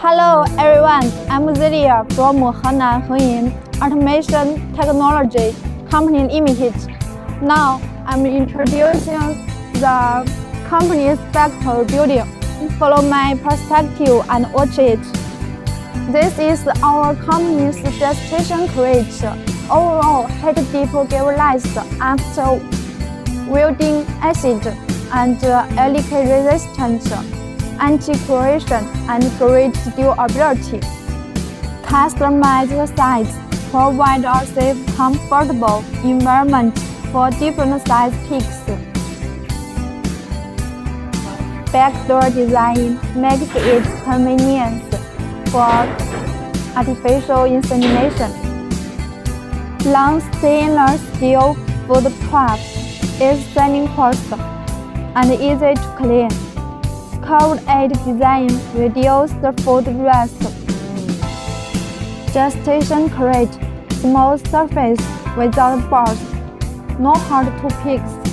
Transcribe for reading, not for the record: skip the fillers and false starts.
Hello everyone, I'm Zelia from Hengyin Automation Technology Company Limited. Now I'm introducing the company's factory building. Follow my perspective and watch it. This is our company's gestation crate. Overall heat dip galvanized after welding acid and leakage resistant, anti-corrosion and great durability. Customized size provide a safe, comfortable environment for different size pigs. Backdoor design makes it convenient for artificial insemination. Long stainless steel food prep is selling cost and easy to clean. Curved edge design reduces the food waste. Gestation crate, smooth surface without burrs, no hard to pigs.